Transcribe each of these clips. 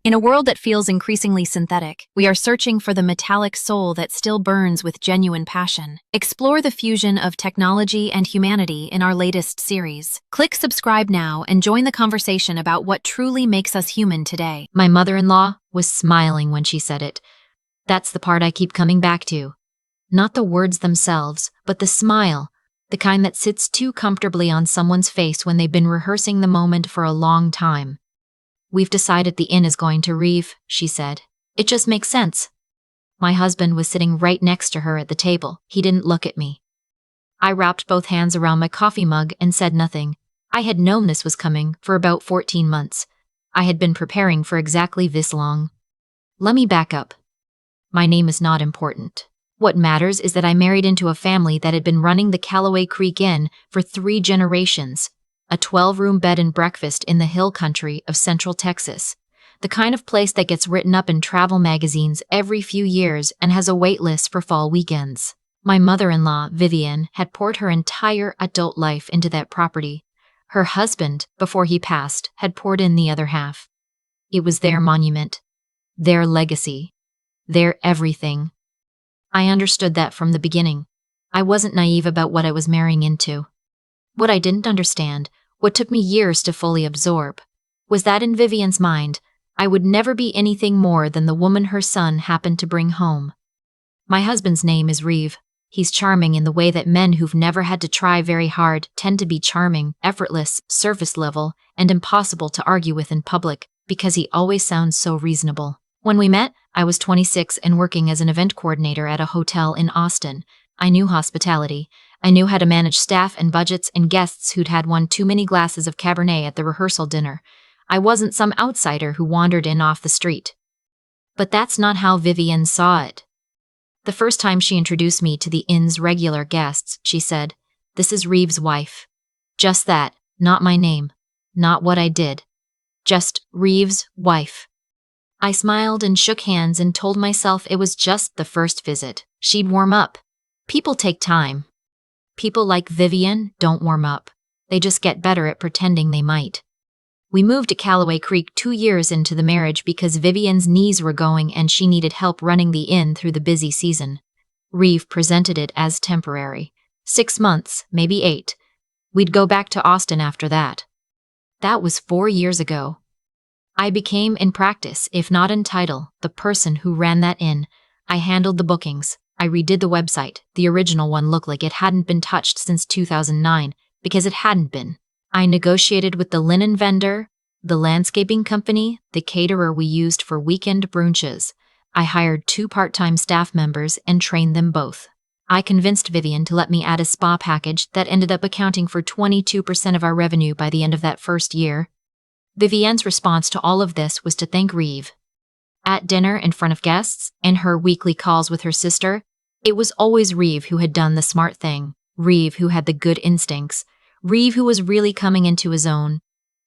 In a world that feels increasingly synthetic, we are searching for the metallic soul that still burns with genuine passion. Explore the fusion of technology and humanity in our latest series. Click subscribe now and join the conversation about what truly makes us human today. My mother-in-law was smiling when she said it. That's the part I keep coming back to. Not the words themselves, but the smile, the kind that sits too comfortably on someone's face when they've been rehearsing the moment for a long time. "We've decided the inn is going to Reeve," she said. "It just makes sense." My husband was sitting right next to her at the table. He didn't look at me. I wrapped both hands around my coffee mug and said nothing. I had known this was coming for about 14 months. I had been preparing for exactly this long. Let me back up. My name is not important. What matters is that I married into a family that had been running the Callaway Creek Inn for 3 generations. A 12-room bed and breakfast in the hill country of Central Texas. The kind of place that gets written up in travel magazines every few years and has a wait list for fall weekends. My mother-in-law, Vivian, had poured her entire adult life into that property. Her husband, before he passed, had poured in the other half. It was their monument, their legacy, their everything. I understood that from the beginning. I wasn't naive about what I was marrying into. What I didn't understand, what took me years to fully absorb, was that in Vivian's mind, I would never be anything more than the woman her son happened to bring home. My husband's name is Reeve. He's charming in the way that men who've never had to try very hard tend to be charming, effortless, surface level, and impossible to argue with in public because he always sounds so reasonable. When we met, I was 26 and working as an event coordinator at a hotel in Austin. I knew hospitality. I knew how to manage staff and budgets and guests who'd had one too many glasses of Cabernet at the rehearsal dinner. I wasn't some outsider who wandered in off the street. But that's not how Vivian saw it. The first time she introduced me to the inn's regular guests, she said, "This is Reeve's wife." Just that, not my name, not what I did. Just Reeve's wife. I smiled and shook hands and told myself it was just the first visit. She'd warm up. People take time. People like Vivian don't warm up. They just get better at pretending they might. We moved to Callaway Creek 2 years into the marriage because Vivian's knees were going and she needed help running the inn through the busy season. Reeve presented it as temporary. 6 months, maybe 8. We'd go back to Austin after that. That was 4 years ago. I became, in practice, if not in title, the person who ran that inn. I handled the bookings. I redid the website. The original one looked like it hadn't been touched since 2009, because it hadn't been. I negotiated with the linen vendor, the landscaping company, the caterer we used for weekend brunches. I hired 2 part-time staff members and trained them both. I convinced Vivian to let me add a spa package that ended up accounting for 22% of our revenue by the end of that first year. Vivian's response to all of this was to thank Reeve. At dinner in front of guests, and her weekly calls with her sister, it was always Reeve who had done the smart thing, Reeve who had the good instincts, Reeve who was really coming into his own.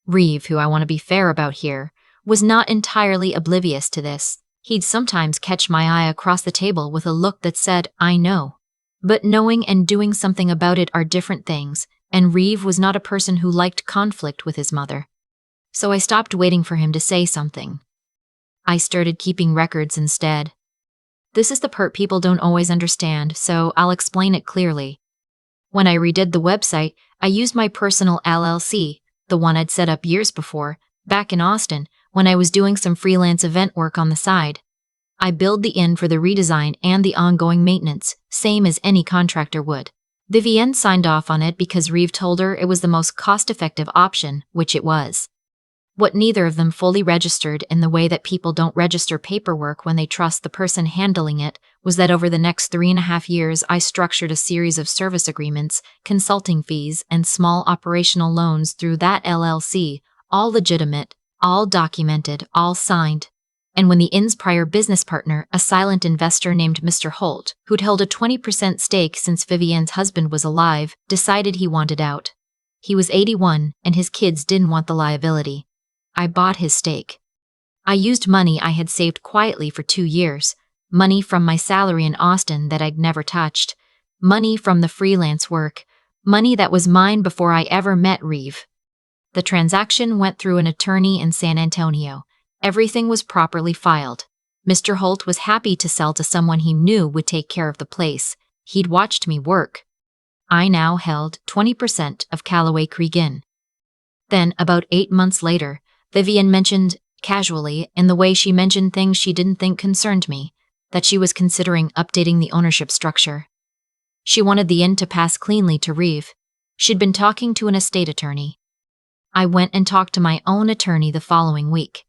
Reeve, who I want to be fair about here, was not entirely oblivious to this. He'd sometimes catch my eye across the table with a look that said, "I know." But knowing and doing something about it are different things, and Reeve was not a person who liked conflict with his mother. So I stopped waiting for him to say something. I started keeping records instead. This is the part people don't always understand, so I'll explain it clearly. When I redid the website, I used my personal LLC, the one I'd set up years before, back in Austin, when I was doing some freelance event work on the side. I billed the inn for the redesign and the ongoing maintenance, same as any contractor would. Vivienne signed off on it because Reeve told her it was the most cost-effective option, which it was. What neither of them fully registered in the way that people don't register paperwork when they trust the person handling it was that over the next 3.5 years I structured a series of service agreements, consulting fees, and small operational loans through that LLC, all legitimate, all documented, all signed. And when the inn's prior business partner, a silent investor named Mr. Holt, who'd held a 20% stake since Vivienne's husband was alive, decided he wanted out. He was 81, and his kids didn't want the liability. I bought his stake. I used money I had saved quietly for 2 years, money from my salary in Austin that I'd never touched, money from the freelance work, money that was mine before I ever met Reeve. The transaction went through an attorney in San Antonio. Everything was properly filed. Mr. Holt was happy to sell to someone he knew would take care of the place. He'd watched me work. I now held 20% of Callaway Creek Inn. Then, about 8 months later, Vivian mentioned, casually, in the way she mentioned things she didn't think concerned me, that she was considering updating the ownership structure. She wanted the inn to pass cleanly to Reeve. She'd been talking to an estate attorney. I went and talked to my own attorney the following week.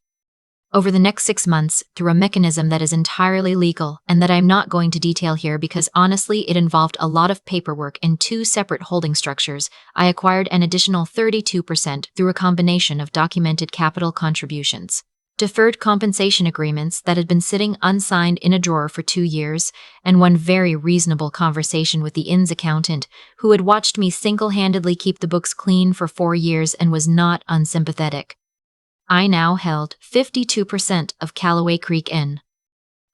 Over the next 6 months, through a mechanism that is entirely legal and that I'm not going to detail here because honestly it involved a lot of paperwork in 2 separate holding structures, I acquired an additional 32% through a combination of documented capital contributions, deferred compensation agreements that had been sitting unsigned in a drawer for 2 years, and one very reasonable conversation with the inn's accountant, who had watched me single-handedly keep the books clean for 4 years and was not unsympathetic. I now held 52% of Callaway Creek Inn.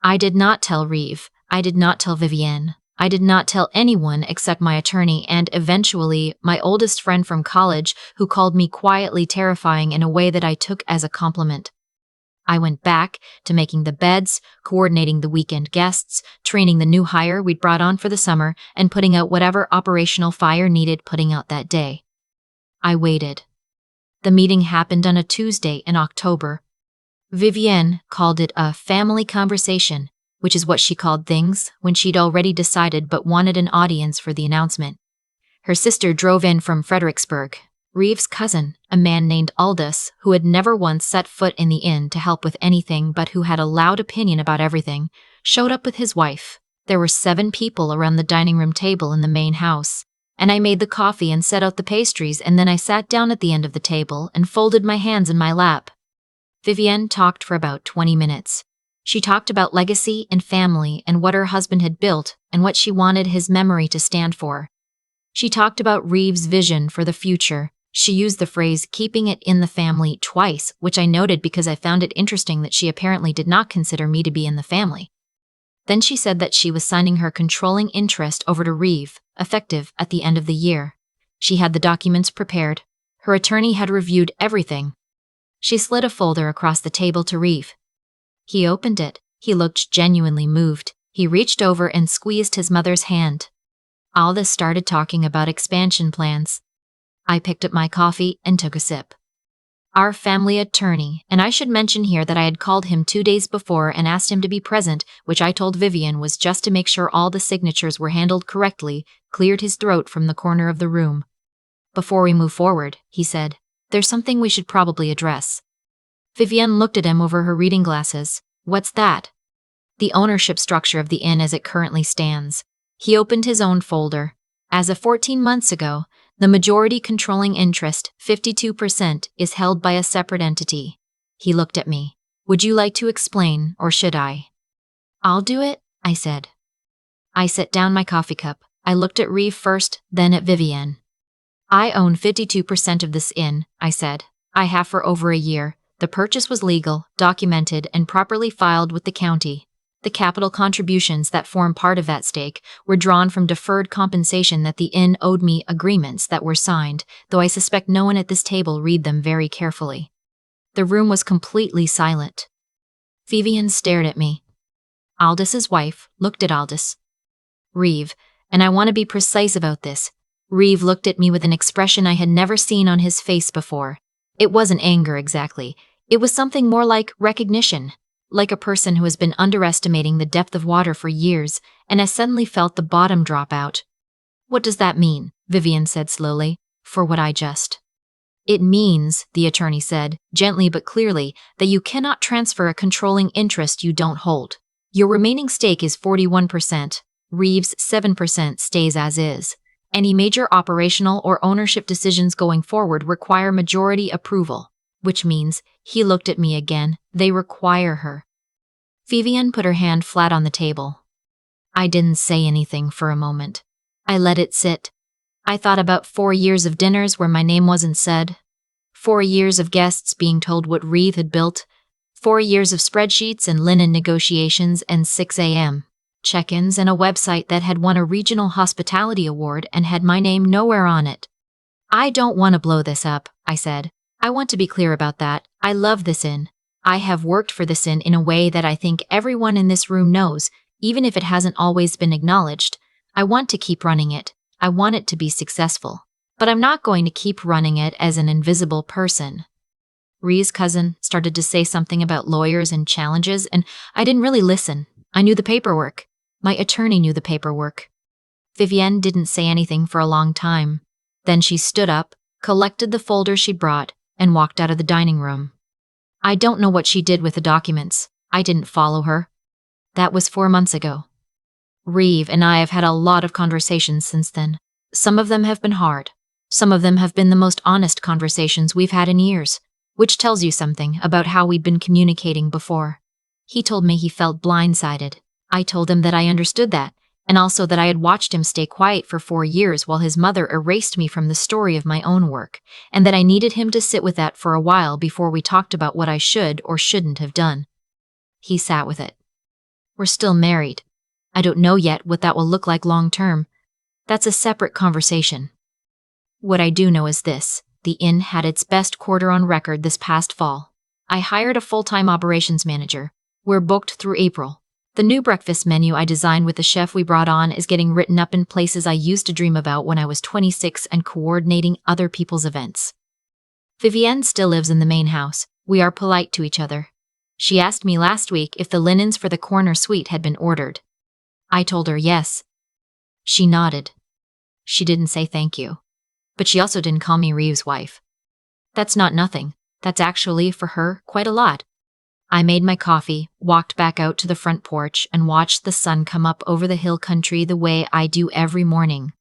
I did not tell Reeve, I did not tell Vivienne, I did not tell anyone except my attorney and, eventually, my oldest friend from college, who called me quietly terrifying in a way that I took as a compliment. I went back to making the beds, coordinating the weekend guests, training the new hire we'd brought on for the summer, and putting out whatever operational fire needed putting out that day. I waited. The meeting happened on a Tuesday in October. Vivienne called it a family conversation, which is what she called things when she'd already decided but wanted an audience for the announcement. Her sister drove in from Fredericksburg. Reeve's cousin, a man named Aldous, who had never once set foot in the inn to help with anything but who had a loud opinion about everything, showed up with his wife. There were 7 people around the dining room table in the main house, and I made the coffee and set out the pastries, and then I sat down at the end of the table and folded my hands in my lap. Vivienne talked for about 20 minutes. She talked about legacy and family and what her husband had built and what she wanted his memory to stand for. She talked about Reeve's vision for the future. She used the phrase keeping it in the family twice, which I noted because I found it interesting that she apparently did not consider me to be in the family. Then she said that she was signing her controlling interest over to Reeve, effective at the end of the year. She had the documents prepared. Her attorney had reviewed everything. She slid a folder across the table to Reeve. He opened it. He looked genuinely moved. He reached over and squeezed his mother's hand. Aldous started talking about expansion plans. I picked up my coffee and took a sip. Our family attorney, and I should mention here that I had called him 2 days before and asked him to be present, which I told Vivian was just to make sure all the signatures were handled correctly, cleared his throat from the corner of the room. "Before we move forward," he said, "there's something we should probably address." Vivian looked at him over her reading glasses. "What's that?" "The ownership structure of the inn as it currently stands." He opened his own folder. As of 14 months ago, the majority controlling interest, 52%, is held by a separate entity. He looked at me. "Would you like to explain, or should I?" "I'll do it," I said. I set down my coffee cup. I looked at Reeve first, then at Vivienne. "I own 52% of this inn," I said. "I have for over a year. The purchase was legal, documented, and properly filed with the county. The capital contributions that form part of that stake were drawn from deferred compensation that the inn owed me, agreements that were signed, though I suspect no one at this table read them very carefully." The room was completely silent. Vivian stared at me. Aldous' wife looked at Aldous. Reeve, and I want to be precise about this, Reeve looked at me with an expression I had never seen on his face before. It wasn't anger exactly. It was something more like recognition. Like a person who has been underestimating the depth of water for years and has suddenly felt the bottom drop out. "What does that mean?" Vivian said slowly. "For what I just." "It means," the attorney said, gently but clearly, "that you cannot transfer a controlling interest you don't hold. Your remaining stake is 41%. Reeve's 7% stays as is. Any major operational or ownership decisions going forward require majority approval. Which means," he looked at me again, "they require her." Vivian put her hand flat on the table. I didn't say anything for a moment. I let it sit. I thought about 4 years of dinners where my name wasn't said. 4 years of guests being told what Reeve had built. 4 years of spreadsheets and linen negotiations and 6 a.m. check-ins and a website that had won a regional hospitality award and had my name nowhere on it. "I don't want to blow this up," I said. "I want to be clear about that. I love this inn. I have worked for this inn in a way that I think everyone in this room knows, even if it hasn't always been acknowledged. I want to keep running it. I want it to be successful. But I'm not going to keep running it as an invisible person. Ree's cousin started to say something about lawyers and challenges, and I didn't really listen. I knew the paperwork. My attorney knew the paperwork. Vivienne didn't say anything for a long time. Then she stood up, collected the folder she'd brought, and walked out of the dining room. I don't know what she did with the documents. I didn't follow her. That was 4 months ago. Reeve and I have had a lot of conversations since then. Some of them have been hard. Some of them have been the most honest conversations we've had in years, which tells you something about how we'd been communicating before. He told me he felt blindsided. I told him that I understood that, and also that I had watched him stay quiet for 4 years while his mother erased me from the story of my own work, and that I needed him to sit with that for a while before we talked about what I should or shouldn't have done. He sat with it. We're still married. I don't know yet what that will look like long term. That's a separate conversation. What I do know is this: the inn had its best quarter on record this past fall. I hired a full-time operations manager. We're booked through April. The new breakfast menu I designed with the chef we brought on is getting written up in places I used to dream about when I was 26 and coordinating other people's events. Vivienne still lives in the main house. We are polite to each other. She asked me last week if the linens for the corner suite had been ordered. I told her yes. She nodded. She didn't say thank you. But she also didn't call me Reeve's wife. That's not nothing. That's actually, for her, quite a lot. I made my coffee, walked back out to the front porch, and watched the sun come up over the hill country the way I do every morning.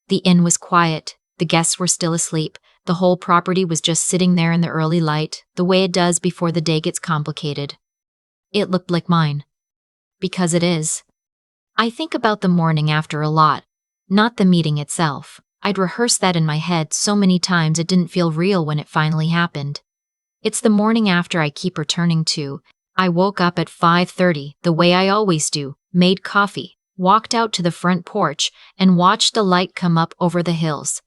The inn was quiet. The guests were still asleep. The whole property was just sitting there in the early light, the way it does before the day gets complicated. It looked like mine. Because it is. I think about the morning after a lot, not the meeting itself. I'd rehearsed that in my head so many times it didn't feel real when it finally happened. It's the morning after I keep returning to. I woke up at 5:30, the way I always do, made coffee, walked out to the front porch, and watched the light come up over the hills.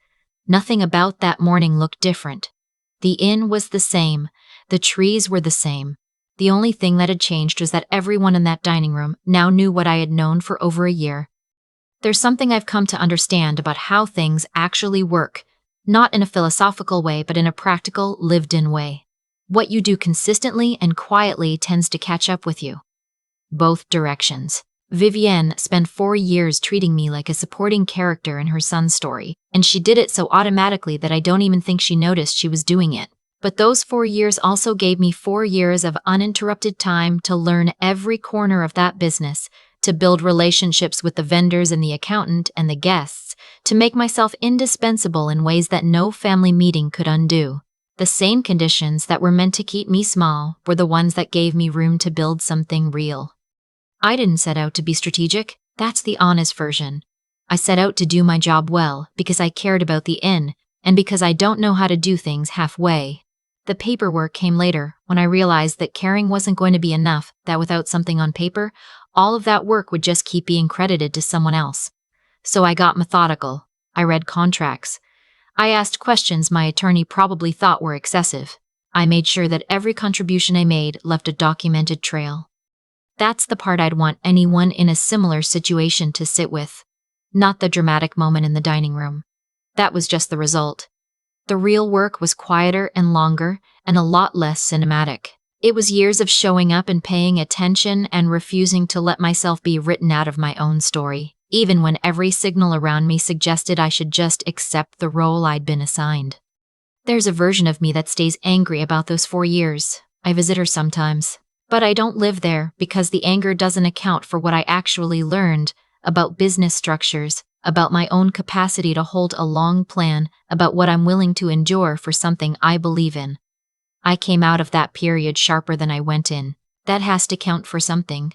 Nothing about that morning looked different. The inn was the same. The trees were the same. The only thing that had changed was that everyone in that dining room now knew what I had known for over a year. There's something I've come to understand about how things actually work, not in a philosophical way, but in a practical, lived-in way. What you do consistently and quietly tends to catch up with you. Both directions. Vivienne spent 4 years treating me like a supporting character in her son's story, and she did it so automatically that I don't even think she noticed she was doing it. But those 4 years also gave me 4 years of uninterrupted time to learn every corner of that business, to build relationships with the vendors and the accountant and the guests, to make myself indispensable in ways that no family meeting could undo. The same conditions that were meant to keep me small were the ones that gave me room to build something real. I didn't set out to be strategic. That's the honest version. I set out to do my job well because I cared about the inn and because I don't know how to do things halfway. The paperwork came later when I realized that caring wasn't going to be enough, that without something on paper, all of that work would just keep being credited to someone else. So I got methodical. I read contracts. I asked questions my attorney probably thought were excessive. I made sure that every contribution I made left a documented trail. That's the part I'd want anyone in a similar situation to sit with. Not the dramatic moment in the dining room. That was just the result. The real work was quieter and longer and a lot less cinematic. It was years of showing up and paying attention and refusing to let myself be written out of my own story, even when every signal around me suggested I should just accept the role I'd been assigned. There's a version of me that stays angry about those 4 years. I visit her sometimes. But I don't live there because the anger doesn't account for what I actually learned about business structures, about my own capacity to hold a long plan, about what I'm willing to endure for something I believe in. I came out of that period sharper than I went in. That has to count for something.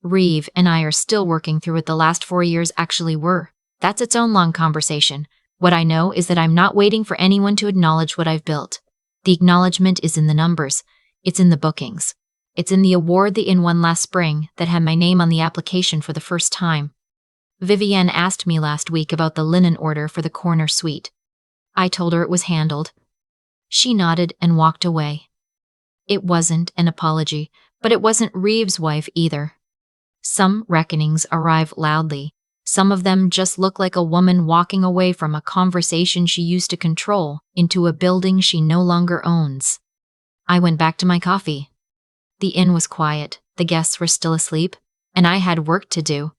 Reeve and I are still working through what the last 4 years actually were. That's its own long conversation. What I know is that I'm not waiting for anyone to acknowledge what I've built. The acknowledgement is in the numbers. It's in the bookings. It's in the award the inn won last spring that had my name on the application for the first time. Vivienne asked me last week about the linen order for the corner suite. I told her it was handled. She nodded and walked away. It wasn't an apology, but it wasn't Reeves' wife either. Some reckonings arrive loudly. Some of them just look like a woman walking away from a conversation she used to control into a building she no longer owns. I went back to my coffee. The inn was quiet, the guests were still asleep, and I had work to do.